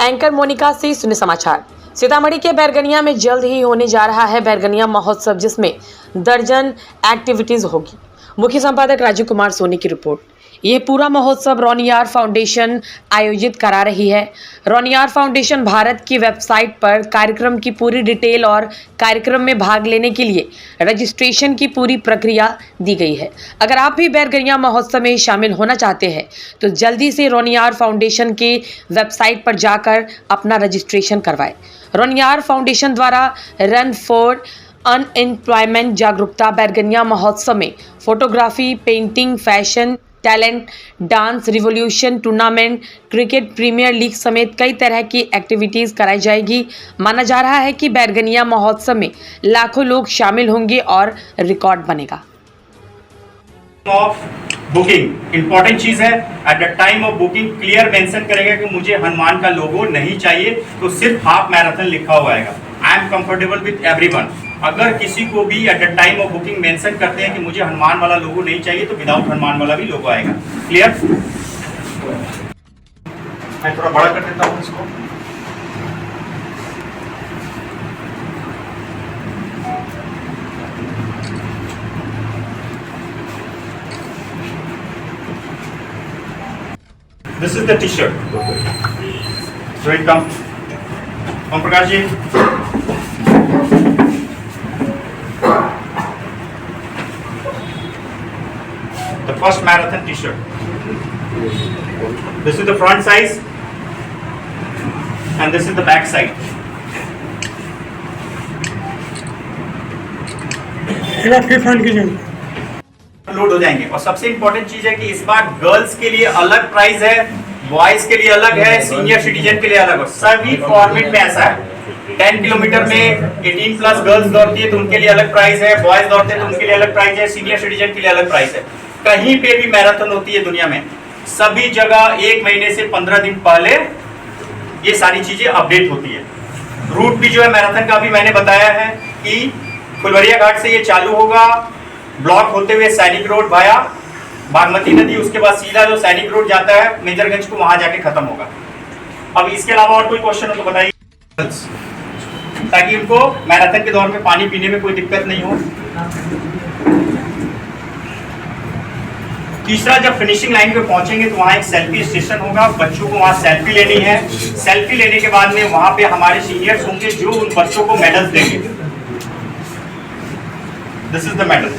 Anchor Monika से सुने समाचार। सीतामढ़ी के बैरगनिया में जल्द ही होने जा रहा है बैरगनिया महोत्सव, जिसमें दर्जन एक्टिविटीज होगी। मुख्य संपादक राजीव कुमार सोनी की रिपोर्ट। ये पूरा महोत्सव रोनियार फाउंडेशन आयोजित करा रही है। रोनियार फाउंडेशन भारत की वेबसाइट पर कार्यक्रम की पूरी डिटेल और कार्यक्रम में भाग लेने के लिए रजिस्ट्रेशन की पूरी प्रक्रिया दी गई है। अगर आप भी बैरगनिया महोत्सव में शामिल होना चाहते हैं तो जल्दी से रोनियार फाउंडेशन के वेबसाइट पर जाकर अपना रजिस्ट्रेशन करवाएं। रोनियार फाउंडेशन द्वारा रन फॉर अनएम्प्लॉयमेंट जागरूकता बैरगनिया महोत्सव में photography, painting, fashion, talent, dance, revolution tournament, cricket premier league समेत कई तरह की एक्टिविटीज कराई जाएगी। माना जा रहा है कि बैरगनिया महोत्सव में लाखों लोग शामिल होंगे और रिकॉर्ड बनेगा। बुकिंग इंपॉर्टेंट चीज है। At the time of booking clear mention करेगा कि मुझे हनुमान का लोगो नहीं चाहिए, तो सिर्फ हाफ मैराथन लिखा हुआ आएगा। I am comfortable with everyone. अगर किसी को भी at the time of booking mention करते हैं कि मुझे हनुमान वाला लोगो नहीं चाहिए, तो विदाउट हनुमान वाला भी लोगो आएगा। क्लियर? मैं थोड़ा बड़ा कर देता हूँ इसको। This is the T-shirt. So it comes. Om Prakash ji. The first marathon T-shirt. This is the front size, and this is the back side. Load हो जाएंगे। और सबसे इंपॉर्टेंट चीज है कि इस बार गर्ल्स के लिए अलग प्राइस है, बॉयज के लिए अलग है, सीनियर सिटीजन के लिए अलग है। सभी फॉर्मेट में ऐसा है। 10 किलोमीटर में 18 प्लस गर्ल्स दौड़ती है तो उनके लिए अलग प्राइस है, बॉयज दौड़ते हैं तो उनके लिए अलग प्राइस है, सीनियर सिटीजन के लिए अलग प्राइस है। कहीं पे भी मैराथन होती है दुनिया में, सभी जगह 1 महीने से 15 दिन पहले ये सारी चीजें अपडेट होती है। रूट भी जो है मैराथन का भी मैंने बताया है कि फुलवरिया घाट से ये चालू होगा, ब्लॉक होते हुए सैनिक रोड वाया बागमती नदी, उसके बाद सीधा जो सैनिक रोड जाता है मेजरगंज को, वहां जाके खत्म होगा। अब इसके अलावा और कोई क्वेश्चन हो तो बताइए, ताकि उनको मैराथन के दौर में पानी पीने में कोई दिक्कत नहीं हो। तीसरा, जब फिनिशिंग लाइन पे पहुंचेंगे तो वहां एक सेल्फी स्टेशन होगा, बच्चों को वहां सेल्फी लेनी है। सेल्फी लेने के बाद में वहां पे हमारे सीनियर्स होंगे जो उन बच्चों को मेडल्स देंगे। This is the medal.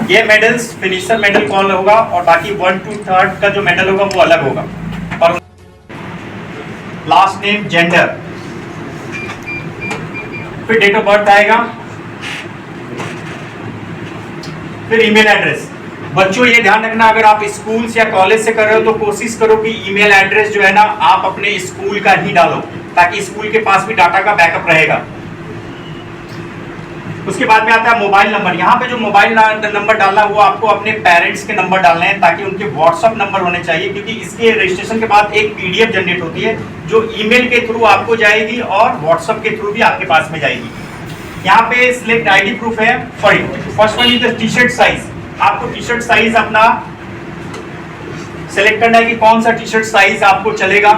ये मेडल्स फिनिशर मेडल कौन होगा, और बाकी 1 to 3 का जो मेडल होगा वो अलग होगा। और लास्ट नेम, जेंडर, फिर डेट ऑफ बर्थ आएगा, फिर ईमेल एड्रेस। बच्चों ये ध्यान रखना, अगर आप स्कूल या कॉलेज से कर रहे हो तो कोशिश करो कि ईमेल एड्रेस जो है ना आप अपने स्कूल का ही डालो, ताकि स्कूल के पास भी डाटा का बैकअप रहेगा। उसके बाद में आता है मोबाइल नंबर। यहाँ पे जो मोबाइल नंबर डालना वो आपको अपने पेरेंट्स के नंबर डालने हैं, ताकि उनके व्हाट्सएप नंबर होने चाहिए, क्योंकि इसके रजिस्ट्रेशन के बाद एक पीडीएफ जनरेट होती है जो ईमेल के थ्रू आपको जाएगी और व्हाट्सएप के थ्रू भी आपके पास में जाएगी। यहाँ पे सिलेक्ट आईडी प्रूफ है, sorry first one is the T shirt size. आपको टी शर्ट साइज अपना सिलेक्ट करना है कि कौन सा टी शर्ट साइज आपको चलेगा।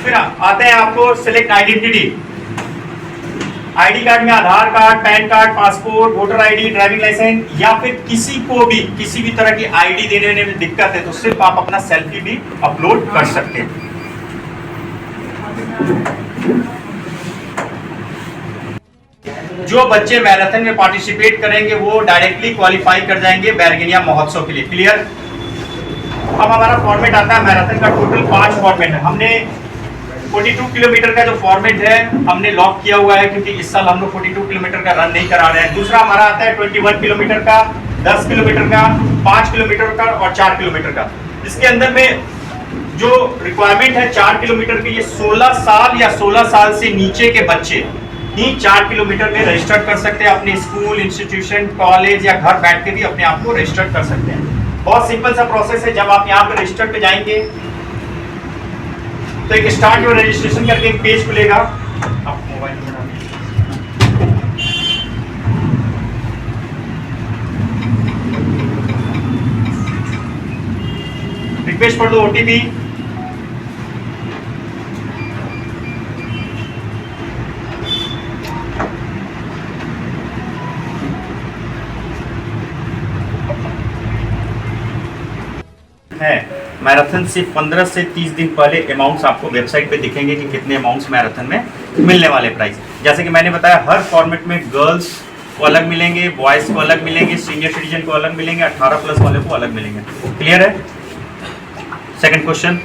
फिर आते हैं आपको सिलेक्ट आइडेंटिटी। आईडी कार्ड में Aadhaar card, PAN card, passport, voter ID, driving licence, या फिर किसी को भी किसी भी तरह की आईडी देने में दिक्कत है तो सिर्फ आप अपना सेल्फी भी अपलोड कर सकते हैं। जो बच्चे मैराथन में पार्टिसिपेट करेंगे वो डायरेक्टली क्वालिफाई कर जाएंगे बैरगनिया महोत्सव के लिए। क्लियर? अब हमारा फॉर्मेट आता है मैराथन का, टोटल 5 फॉर्मेट है। हमने 42 किलोमीटर का जो फॉर्मेट है हमने लॉक किया हुआ है, क्योंकि इस साल हम लोग 42 किलोमीटर का रन नहीं करा रहे हैं। दूसरा हमारा आता है 21 किलोमीटर का, 10 किलोमीटर का, 5 किलोमीटर का और 4 किलोमीटर का। इसके अंदर में जो रिक्वायरमेंट है 4 किलोमीटर के, ये 16 साल या 16 साल से नीचे के बच्चे ही 4 किलोमीटर में रजिस्टर कर सकते हैं। अपने स्कूल, इंस्टीट्यूशन, कॉलेज या घर बैठ के भी अपने आप को रजिस्टर कर सकते हैं। बहुत सिंपल सा प्रोसेस है। जब आप यहाँ पे रजिस्टर पे जाएंगे तो एक स्टार्ट योर रजिस्ट्रेशन करके एक पेज खुलेगा। आप मोबाइल में रिक्वेस्ट फॉर द ओटीपी, है मैराथन से 15 से 30 दिन पहले अमाउंट्स आपको वेबसाइट पे दिखेंगे कि कितने अमाउंट्स मैराथन में मिलने वाले प्राइस। जैसे कि मैंने बताया हर फॉर्मेट में गर्ल्स को अलग मिलेंगे, बॉयज़ को अलग मिलेंगे, सीनियर सिटीजन को अलग मिलेंगे, 18+ वाले को अलग मिलेंगे। क्लियर है? सेकंड क्वेश्चन,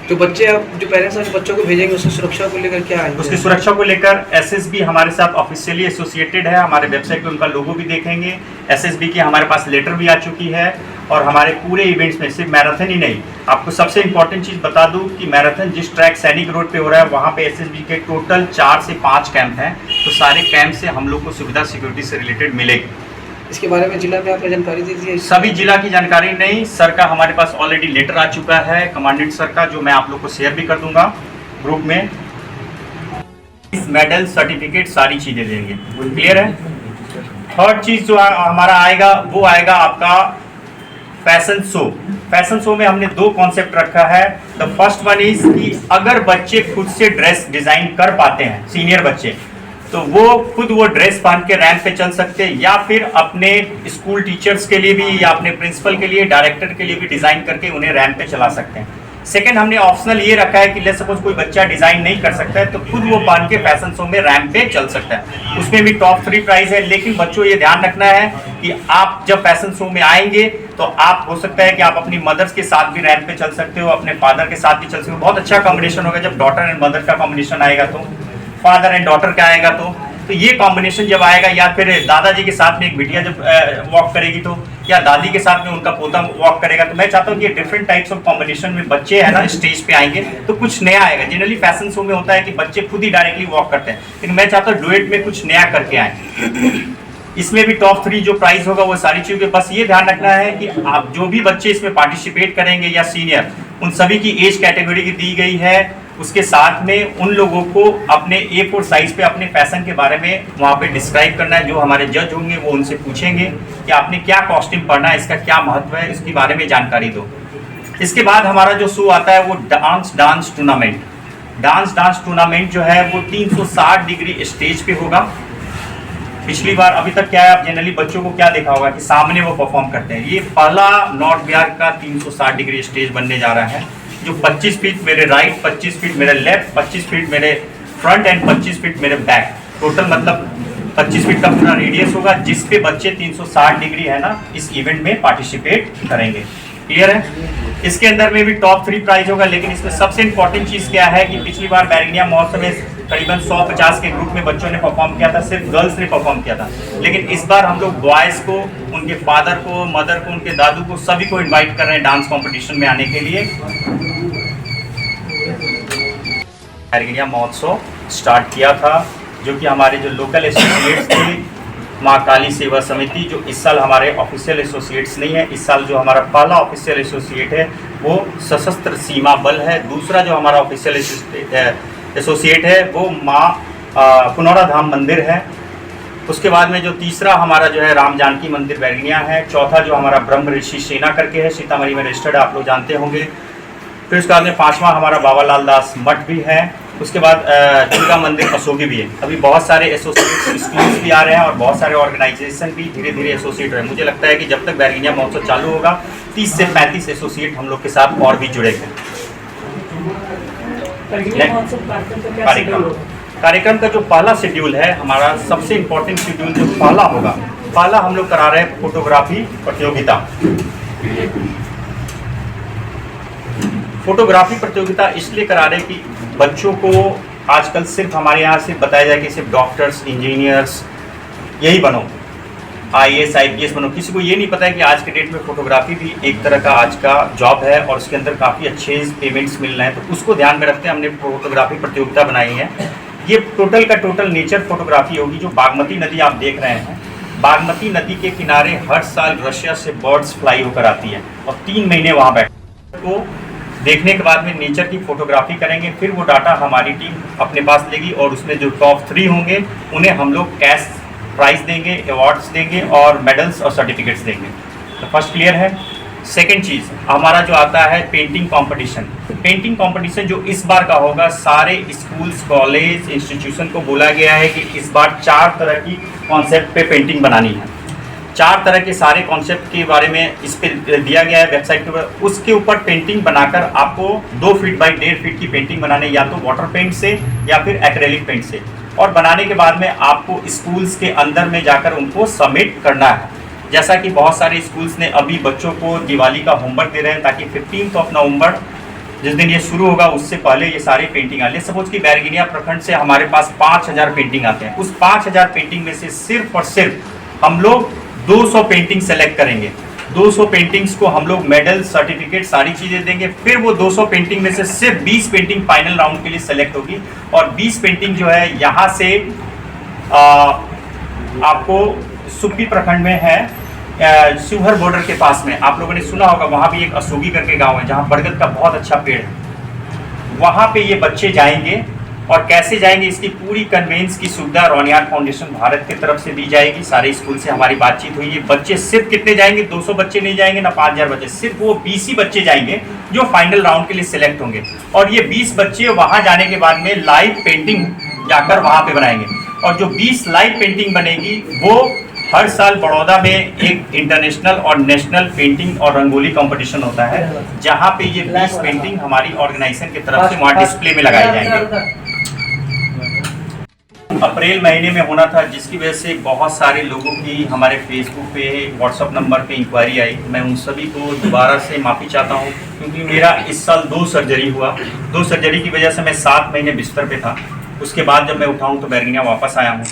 जो बच्चे जो पेरेंट्स अपने बच्चों को भेजेंगे उसकी सुरक्षा को लेकर क्या है? उसकी सुरक्षा को लेकर एसएसबी हमारे साथ ऑफिशियली एसोसिएटेड है। हमारे वेबसाइट पे उनका लोगो भी देखेंगे। एसएसबी की हमारे पास लेटर भी आ चुकी है और हमारे पूरे इवेंट्स में सिर्फ मैराथन ही नहीं, आपको सबसे इंपॉर्टेंट चीज़ बता दूं कि मैराथन जिस ट्रैक सैनिक रोड पे हो रहा है वहाँ पे एसएसबी के टोटल 4 से 5 कैंप हैं। तो सारे कैंप से हम लोग को सुविधा सिक्योरिटी से रिलेटेड मिलेगी। इसके बारे में जिला में आपने जानकारी दी थी? सभी जिला की जानकारी नहीं, सर का हमारे पास ऑलरेडी लेटर आ चुका है कमांडेंट सर का, जो मैं आप लोग को शेयर भी कर दूंगा ग्रुप में। मेडल, सर्टिफिकेट, सारी चीजें देंगे। क्लियर है? थर्ड चीज जो हमारा आएगा वो आएगा आपका फैशन शो। फैशन शो में हमने 2 कॉन्सेप्ट रखा है। द फर्स्ट वन इज कि अगर बच्चे खुद से ड्रेस डिजाइन कर पाते हैं, सीनियर बच्चे, तो वो खुद वो ड्रेस पहन के रैंप पे चल सकते हैं, या फिर अपने स्कूल टीचर्स के लिए भी या अपने प्रिंसिपल के लिए, डायरेक्टर के लिए भी डिजाइन करके उन्हें रैंप पे चला सकते हैं। सेकंड, हमने ऑप्शनल ये रखा है कि लेट्स सपोज कोई बच्चा डिजाइन नहीं कर सकता है तो खुद वो पहन के फैशन शो में रैंप पे चल सकता है। उसमें भी टॉप 3 प्राइज है। लेकिन बच्चों ये ध्यान रखना है कि आप जब फैशन शो में आएंगे तो आप हो सकता है कि आप अपनी मदर्स के साथ भी रैंप पे चल सकते हो, अपने फादर के साथ भी चल सकते हो। बहुत अच्छा कॉम्बिनेशन होगा जब डॉटर एंड मदर का कॉम्बिनेशन आएगा, तो फादर एंड डॉटर का आएगा, तो ये कॉम्बिनेशन जब आएगा, या फिर दादाजी के साथ में एक बिटिया जब वॉक करेगी तो, या दादी के साथ में उनका पोता वॉक करेगा, तो मैं चाहता हूँ कि डिफरेंट टाइप्स ऑफ कॉम्बिनेशन में बच्चे है ना स्टेज पे आएंगे तो कुछ नया आएगा। जनरली फैशन शो में होता है कि बच्चे खुद ही डायरेक्टली वॉक करते हैं, लेकिन मैं चाहता हूँ डुएट में कुछ नया करके आए। इसमें भी टॉप 3 जो प्राइस होगा वो सारी चीज़ें, बस ये ध्यान रखना है कि आप जो भी बच्चे इसमें पार्टिसिपेट करेंगे या सीनियर, उन सभी की एज कैटेगरी की दी गई है। उसके साथ में उन लोगों को अपने A4 साइज पे अपने फैशन के बारे में वहाँ पे डिस्क्राइब करना है। जो हमारे जज होंगे वो उनसे पूछेंगे कि आपने क्या कॉस्ट्यूम पहना है, इसका क्या महत्व है, इसके बारे में जानकारी दो। इसके बाद हमारा जो शो आता है वो डांस टूर्नामेंट। डांस टूर्नामेंट जो है वो 360 डिग्री स्टेज पे होगा। पिछली बार अभी तक क्या है, आप जनरली बच्चों को क्या देखा होगा कि सामने वो परफॉर्म करते हैं। ये पहला नॉर्थ बिहार का 360 डिग्री स्टेज बनने जा रहा है, जो 25 फीट मेरे राइट, 25 फीट मेरे लेफ्ट, 25 फीट मेरे फ्रंट एंड 25 फीट मेरे बैक, टोटल मतलब 25 फीट का पूरा रेडियस होगा, जिस पे बच्चे 360 डिग्री है ना इस इवेंट में पार्टिसिपेट करेंगे। क्लियर है? इसके अंदर में भी टॉप 3 प्राइज होगा। लेकिन इसमें सबसे इंपॉर्टेंट चीज़ क्या है कि पिछली बार बैरगनिया महोत्सव में करीबन 150 के ग्रुप में बच्चों ने परफॉर्म किया था, सिर्फ गर्ल्स ने परफॉर्म किया था। लेकिन इस बार हम लोग बॉयज़ को, उनके फादर को, मदर को, उनके दादू को, सभी को इन्वाइट कर रहे हैं डांस कॉम्पिटिशन में आने के लिए। बैरगनिया महोत्सव स्टार्ट किया था, जो कि हमारे जो लोकल एसोसिएट्स थे, माँ काली सेवा समिति, जो इस साल हमारे ऑफिशियल एसोसिएट्स नहीं है। इस साल जो हमारा पहला ऑफिशियल एसोसिएट है वो सशस्त्र सीमा बल है। दूसरा जो हमारा ऑफिशियल एसोसिएट है वो माँ पुनौरा धाम मंदिर है। उसके बाद में जो तीसरा हमारा जो है राम जानकी मंदिर बैरगनिया है। चौथा जो हमारा ब्रह्म ऋषि सेना करके है, सीतामढ़ी में रजिस्टर्ड, आप लोग जानते होंगे। फिर उसके बाद में 5वां हमारा बाबा लाल दास मठ भी है। उसके बाद दुर्गा मंदिर अशोकी भी है। अभी बहुत सारे एसोसिएट स्कूल्स भी आ रहे हैं और बहुत सारे ऑर्गेनाइजेशन भी धीरे धीरे एसोसिएट रहे हैं। मुझे लगता है कि जब तक बैरगनिया महोत्सव चालू होगा 30 से 35 एसोसिएट हम लोग के साथ और भी जुड़ेंगे। कार्यक्रम का जो पहला शेड्यूल है, हमारा सबसे इम्पोर्टेंट शेड्यूल जो पहला होगा, पहला हम लोग करा रहे हैं फोटोग्राफी प्रतियोगिता। फोटोग्राफी प्रतियोगिता इसलिए करा रहे हैं कि बच्चों को आजकल सिर्फ हमारे यहाँ से बताया जाए कि सिर्फ डॉक्टर्स, इंजीनियर्स यही बनो, IAS IPS बनो। किसी को ये नहीं पता है कि आज के डेट में फोटोग्राफी भी एक तरह का आज का जॉब है और उसके अंदर काफ़ी अच्छे पेमेंट्स मिल रहे हैं। तो उसको ध्यान में रखते हैं हमने फोटोग्राफी प्रतियोगिता बनाई है। ये टोटल का टोटल नेचर फोटोग्राफी होगी। जो बागमती नदी आप देख रहे हैं, बागमती नदी के किनारे हर साल रशिया से बर्ड्स फ्लाई होकर आती है और 3 महीने वहाँ बैठ को देखने के बाद में नेचर की फोटोग्राफी करेंगे। फिर वो डाटा हमारी टीम अपने पास लेगी और उसमें जो टॉप 3 होंगे उन्हें हम लोग कैश प्राइज देंगे, अवार्ड्स देंगे और मेडल्स और सर्टिफिकेट्स देंगे। तो फर्स्ट क्लियर है। सेकेंड चीज़ हमारा जो आता है पेंटिंग कंपटीशन। पेंटिंग कंपटीशन जो इस बार का होगा, सारे स्कूल्स, कॉलेज, इंस्टीट्यूशन को बोला गया है कि इस बार 4 तरह की कॉन्सेप्ट पे पेंटिंग बनानी है। 4 तरह के सारे कॉन्सेप्ट के बारे में इस पे दिया गया है वेबसाइट के ऊपर। उसके ऊपर पेंटिंग बनाकर आपको 2 फीट बाई 1.5 फीट की पेंटिंग बनाने, या तो वाटर पेंट से या फिर एक्रेलिक पेंट से, और बनाने के बाद में आपको स्कूल्स के अंदर में जाकर उनको सबमिट करना है। जैसा कि बहुत सारे स्कूल्स ने अभी बच्चों को दिवाली का होमवर्क दे रहे हैं ताकि 15 नवंबर जिस दिन ये शुरू होगा उससे पहले ये सारे पेंटिंग आ ले। सपोज कि बैरगनिया प्रखंड से हमारे पास 5000 पेंटिंग आते हैं। उस 5000 पेंटिंग में से सिर्फ और सिर्फ हम लोग 200 पेंटिंग सेलेक्ट करेंगे। 200 पेंटिंग्स को हम लोग मेडल, सर्टिफिकेट, सारी चीज़ें देंगे। फिर वो 200 पेंटिंग में से सिर्फ 20 पेंटिंग फाइनल राउंड के लिए सेलेक्ट होगी और 20 पेंटिंग जो है यहाँ से आपको सुप्पी प्रखंड में है, शिवहर बॉर्डर के पास में, आप लोगों ने सुना होगा, वहाँ भी एक असोगी करके गांव है जहाँ बरगद का बहुत अच्छा पेड़ है। वहाँ पे ये बच्चे जाएंगे और कैसे जाएंगे इसकी पूरी कन्वेंस की सुविधा रोनियार फाउंडेशन भारत की तरफ से दी जाएगी। सारे स्कूल से हमारी बातचीत हुई है। बच्चे सिर्फ कितने जाएंगे? 200 बच्चे नहीं जाएंगे ना 5000 बच्चे, सिर्फ वो 20 ही बच्चे जाएंगे जो फाइनल राउंड के लिए सिलेक्ट होंगे। और ये 20 बच्चे वहाँ जाने के बाद में लाइव पेंटिंग जाकर वहाँ पे बनाएंगे और जो 20 लाइव पेंटिंग बनेगी वो हर साल बड़ौदा में एक इंटरनेशनल और नेशनल पेंटिंग और रंगोली कंपटीशन होता है जहाँ पे ये 20 पेंटिंग हमारी ऑर्गेनाइजेशन की तरफ से वहाँ डिस्प्ले में लगाए जाएंगे। अप्रैल महीने में होना था जिसकी वजह से बहुत सारे लोगों की हमारे फेसबुक पे, व्हाट्सएप नंबर पे इंक्वायरी आई। मैं उन सभी को दोबारा से माफ़ी चाहता हूँ क्योंकि मेरा इस साल 2 सर्जरी हुआ। 2 सर्जरी की वजह से मैं 7 महीने बिस्तर पे था। उसके बाद जब मैं उठाऊँ तो बैरगनिया वापस आया हूँ।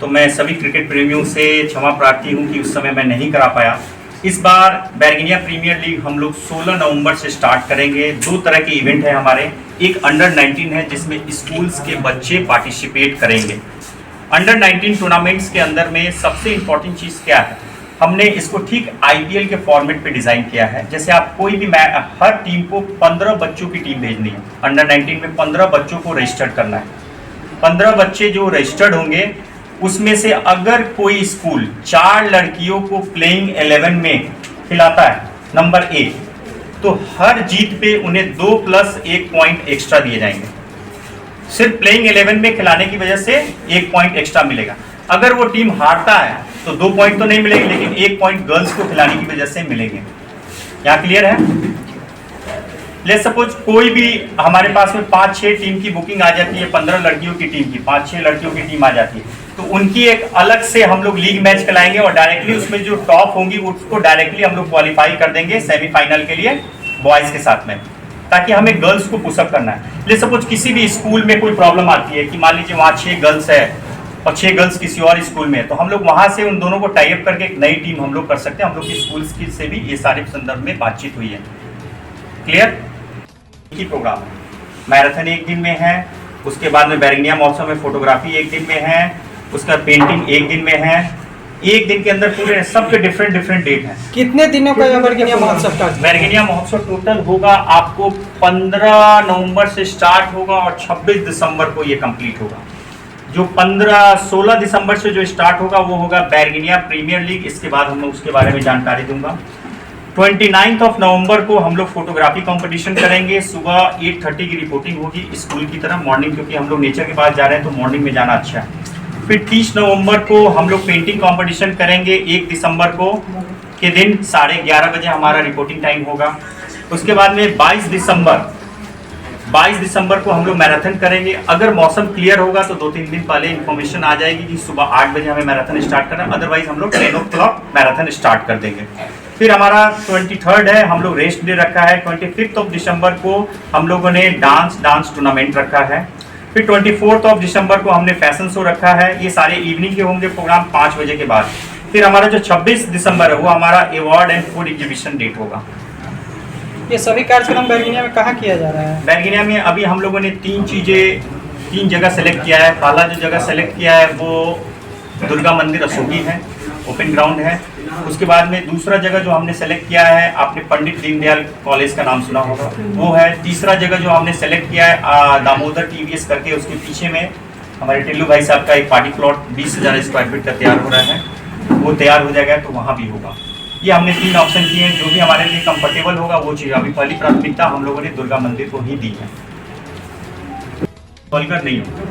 तो मैं सभी क्रिकेट प्रेमियों से क्षमा प्रार्थी हूँ कि उस समय मैं नहीं करा पाया। इस बार बैरगनिया प्रीमियर लीग हम लोग 16 नवंबर से स्टार्ट करेंगे। 2 तरह के इवेंट है हमारे। एक अंडर 19 है जिसमें स्कूल्स के बच्चे पार्टिसिपेट करेंगे। अंडर 19 टूर्नामेंट्स के अंदर में सबसे इम्पोर्टेंट चीज़ क्या है, हमने इसको ठीक IPL के फॉर्मेट पे डिज़ाइन किया है। जैसे आप कोई भी हर टीम को 15 बच्चों की टीम भेजनी है। अंडर 19 में 15 बच्चों को रजिस्टर्ड करना है। 15 बच्चे जो रजिस्टर्ड होंगे उसमें से अगर कोई स्कूल 4 लड़कियों को प्लेइंग 11 में खिलाता है नंबर 1, तो हर जीत पे उन्हें 2+1 पॉइंट एक्स्ट्रा दिए जाएंगे। सिर्फ प्लेइंग 11 में खिलाने की वजह से 1 पॉइंट एक्स्ट्रा मिलेगा। अगर वो टीम हारता है तो 2 पॉइंट तो नहीं मिलेंगे लेकिन 1 पॉइंट गर्ल्स को खिलाने की वजह से मिलेंगे। यहाँ क्लियर है? लेट्स सपोज कोई भी हमारे पास में 5-6 टीम की बुकिंग आ जाती है, 15 लड़कियों की टीम की 5-6 लड़कियों की टीम आ जाती है, तो उनकी एक अलग से हम लोग लीग मैच खिलाएंगे और डायरेक्टली उसमें जो टॉप होंगी उसको डायरेक्टली हम लोग क्वालिफाई कर देंगे सेमीफाइनल के लिए बॉयज़ के साथ में, ताकि हमें गर्ल्स को पुशअप करना है। लेट्स सपोज किसी भी स्कूल में कोई प्रॉब्लम आती है कि मान लीजिए वहाँ 6 गर्ल्स है और 6 गर्ल्स किसी और स्कूल में है, तो हम लोग वहाँ से उन दोनों को टाई अप करके एक नई टीम हम लोग कर सकते हैं। हम लोग की स्कूल्स की से भी ये सारे संदर्भ में बातचीत हुई है। क्लियर? की प्रोग्राम है, मैराथन 1 दिन में है, उसके बाद में बैरगनिया महोत्सव में फोटोग्राफी 1 दिन में है, उसका पेंटिंग 1 दिन में है। 1 दिन के अंदर पूरे सबके डिफरेंट डेट है। कितने दिनों का यह बैरगनिया महोत्सव का? बैरगनिया महोत्सव टोटल होगा आपको 15 नवंबर से स्टार्ट होगा और 26 दिसंबर को ये कंप्लीट होगा। जो 16 दिसंबर से जो स्टार्ट होगा वो होगा बैरगनिया प्रीमियर लीग। इसके बाद हम उसके बारे में जानकारी दूंगा। 29 नवंबर को हम लोग फोटोग्राफी कंपटीशन करेंगे। सुबह 8:30 की रिपोर्टिंग होगी स्कूल की तरफ मॉर्निंग, क्योंकि हम लोग नेचर के पास जा रहे हैं तो मॉर्निंग में जाना अच्छा है। फिर 30 नवंबर को हम लोग पेंटिंग कंपटीशन करेंगे। 1 दिसंबर को के दिन 11:30 बजे हमारा रिपोर्टिंग टाइम होगा। उसके बाद में 22 दिसंबर को हम लोग मैराथन करेंगे। अगर मौसम क्लियर होगा तो 2-3 दिन पहले इन्फॉर्मेशन आ जाएगी कि सुबह 8 बजे हमें मैराथन स्टार्ट करना है, अदरवाइज हम लोग 10 o'clock मैराथन स्टार्ट कर देंगे। फिर हमारा 23rd है, हम लोग रेस्ट डे रखा है। 25 दिसंबर को हम लोगों ने डांस टूर्नामेंट रखा है। फिर 24 दिसंबर को हमने फैशन शो रखा है। ये सारे इवनिंग के होंगे प्रोग्राम 5 बजे के बाद। फिर हमारा जो 26 दिसंबर है वो हमारा award and food exhibition date होगा। ये सभी कार्यक्रम बैरगनिया में कहाँ किया जा रहा है? बैरगनिया में अभी हम लोगों ने 3 जगह सेलेक्ट किया है। पहला जो जगह सेलेक्ट किया है वो दुर्गा मंदिर असोगी है। ओपन ग्राउंड है। उसके बाद में दूसरा जगह जो हमने सेलेक्ट किया है, आपने पंडित दीनदयाल कॉलेज का नाम सुना होगा, वो है। तीसरा जगह जो हमने सेलेक्ट किया है दामोदर TVS करके, उसके पीछे में हमारे टिल्लू भाई साहब का एक पार्टी प्लॉट 20,000 स्क्वायर फीट का तैयार हो रहा है, वो तैयार हो जाएगा तो वहाँ भी होगा। ये हमने 3 ऑप्शन किए हैं, जो भी हमारे लिए कंफर्टेबल होगा वो चीज़। अभी पहली प्राथमिकता हम लोगों ने दुर्गा मंदिर को ही दी है, सोलकर नहीं होगा।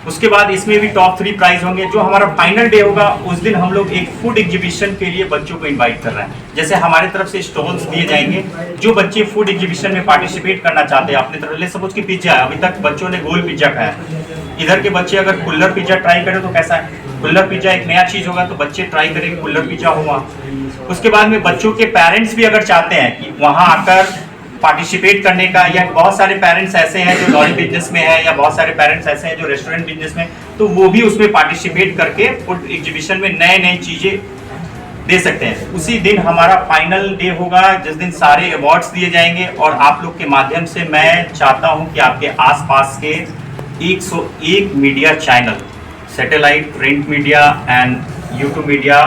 उसके बाद इसमें भी टॉप 3 प्राइज होंगे। जो हमारा फाइनल डे होगा उस दिन हम लोग एक फूड एग्जीबिशन के लिए बच्चों को इनवाइट कर रहे हैं। जैसे हमारे तरफ से स्टॉल्स दिए जाएंगे, जो बच्चे फूड एग्जीबिशन में पार्टिसिपेट करना चाहते हैं अपने तरफ, ले सपोज की पिज्जा है, अभी तक बच्चों ने गोल पिज्जा खाया, इधर के बच्चे अगर कुल्लर पिज्जा ट्राई करें तो कैसा है, कुल्लर पिज्जा एक नया चीज होगा तो बच्चे ट्राई करेंगे कुल्लर पिज्जा हो वहाँ। उसके बाद में बच्चों के पेरेंट्स भी अगर चाहते हैं कि वहाँ आकर पार्टिसिपेट करने का, या बहुत सारे पेरेंट्स ऐसे हैं जो लॉरी बिजनेस में है, या बहुत सारे पेरेंट्स ऐसे हैं जो रेस्टोरेंट बिजनेस में, तो वो भी उसमें पार्टिसिपेट करके फूड एग्जीबिशन में नए नए चीजें दे सकते हैं। उसी दिन हमारा फाइनल डे होगा, जिस दिन सारे अवार्ड्स दिए जाएंगे। और आप लोग के माध्यम से मैं चाहता हूं कि आपके आसपास के 101 media channel, satellite, print media and YouTube media,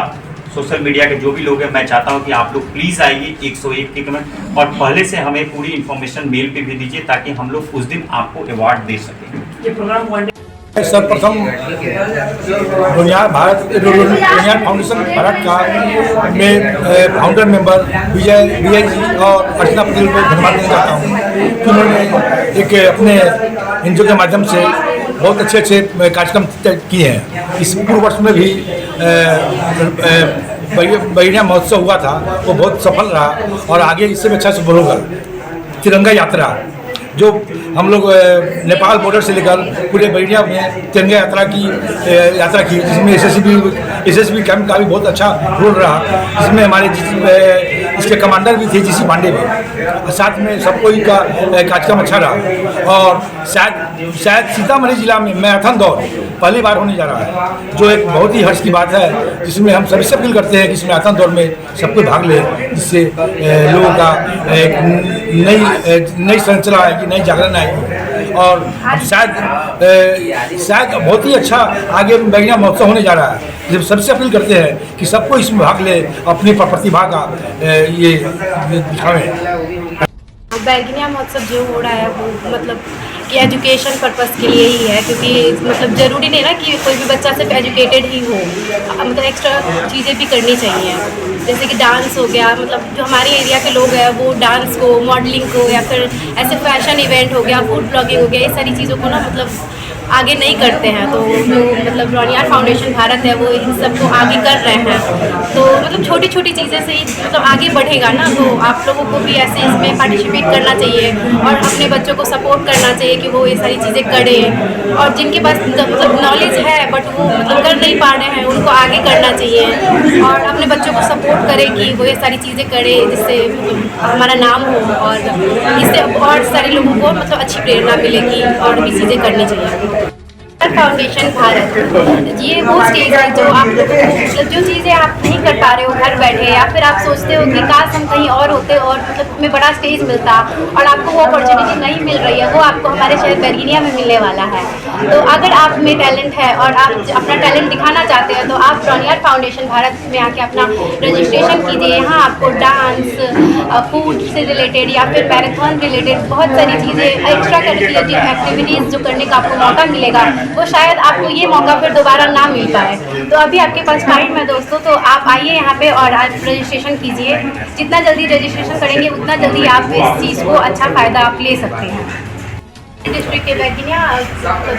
social media के जो भी लोग हैं, मैं चाहता हूं कि आप लोग प्लीज़ आइए 101 के कमेंट, और पहले से हमें पूरी इन्फॉर्मेशन मेल पे भी दीजिए ताकि हम लोग उस दिन आपको अवार्ड दे सकें। सर्वप्रथम रोनियार फाउंडेशन भारत का में फाउंडर मेंबर विजय जी और अर्चना पटेल को धन्यवाद देना चाहता हूँ कि उन्होंने एक अपने एनजीओ के माध्यम से बहुत अच्छे कार्यक्रम किए हैं। इस पूर्व वर्ष में भी बहिनिया महोत्सव हुआ था, वो बहुत सफल रहा और आगे इससे भी अच्छा सफल होगा। तिरंगा यात्रा जो हम लोग नेपाल बॉर्डर से लेकर पूरे बहिनिया में तिरंगा यात्रा की, जिसमें एसएसबी कैंप का भी बहुत अच्छा रोल रहा, जिसमें हमारे इसके कमांडर भी थे जीसी पांडे भी, साथ में सब कोई का कार्यक्रम अच्छा रहा। और शायद सीतामढ़ी जिला में मैराथन दौड़ पहली बार होने जा रहा है, जो एक बहुत ही हर्ष की बात है, जिसमें हम सभी से अपील करते हैं कि इस मैराथन दौड़ में सब कोई भाग ले, जिससे लोगों का एक नई संरचना आएगी, नई जागरण आएगी। और शायद बहुत ही अच्छा आगे बहिनिया महोत्सव होने जा रहा है। जब सबसे अपील करते हैं कि सबको इसमें भाग ले, अपनी प्रतिभा का ये दिखावें। बैरगनिया महोत्सव जो हो रहा है वो मतलब कि एजुकेशन पर्पस के लिए ही है, क्योंकि मतलब ज़रूरी नहीं ना कि कोई भी बच्चा सिर्फ एजुकेटेड ही हो, मतलब एक्स्ट्रा चीज़ें भी करनी चाहिए, जैसे कि डांस हो गया। मतलब जो हमारे एरिया के लोग हैं वो डांस को, मॉडलिंग को, या फिर ऐसे फैशन इवेंट हो गया, फूड ब्लॉगिंग हो गया, ये सारी चीज़ों को ना मतलब आगे नहीं करते हैं। तो जो मतलब रोनियार फाउंडेशन भारत है वो इन सबको आगे कर रहे हैं। तो मतलब छोटी छोटी चीज़ें से ही मतलब आगे बढ़ेगा ना, तो आप लोगों को भी ऐसे इसमें पार्टिसिपेट करना चाहिए और अपने बच्चों को सपोर्ट करना चाहिए कि वो ये सारी चीज़ें करें। और जिनके पास मतलब नॉलेज है बट वो मतलब कर नहीं पा रहे हैं, उनको आगे करना चाहिए और अपने बच्चों को सपोर्ट करें कि वो ये सारी चीज़ें करें, जिससे हमारा नाम हो और इससे और सारे लोगों को मतलब अच्छी प्रेरणा मिलेगी और भी चीज़ें करनी चाहिए। फाउंडेशन भारत ये वो स्टेज है जो आप लोगों को मतलब जो चीज़ें आप नहीं कर पा रहे हो घर बैठे, या फिर आप सोचते हो कि काश हम कहीं और होते और मतलब हमें बड़ा स्टेज मिलता और आपको वो अपॉर्चुनिटी नहीं मिल रही है, वो आपको हमारे शहर बैरगनिया में मिलने वाला है। तो अगर आप में टैलेंट है और आप अपना टैलेंट दिखाना चाहते हैं तो आप रोनियार फाउंडेशन भारत में आके अपना रजिस्ट्रेशन कीजिए। यहाँ आपको डांस, फूड से रिलेटेड या फिर मैराथन रिलेटेड बहुत सारी चीज़ें, एक्स्ट्रा करिकुलर एक्टिविटीज़ जो करने का आपको मौका मिलेगा, वो शायद आपको ये मौका फिर दोबारा ना मिल पाए। तो अभी आपके पास टाइम है दोस्तों, तो आप आइए यहाँ पे और आप रजिस्ट्रेशन कीजिए। जितना जल्दी रजिस्ट्रेशन करेंगे उतना जल्दी आप इस चीज़ को अच्छा फ़ायदा आप ले सकते हैं। डिस्ट्रिक्ट के बैरगनिया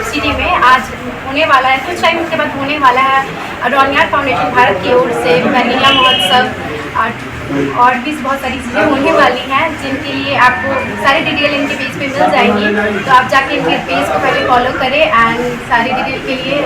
सिटी में आज होने वाला है, कुछ टाइम के बाद होने वाला है रोनियार फाउंडेशन भारत की ओर से बैरगनिया महोत्सव, और भी बहुत सारी चीज़ें होने वाली हैं जिनके लिए आपको सारी डिटेल इनके पेज पे मिल जाएंगी। तो आप जाके इनके पेज को पहले फॉलो करें एंड सारी डिटेल के लिए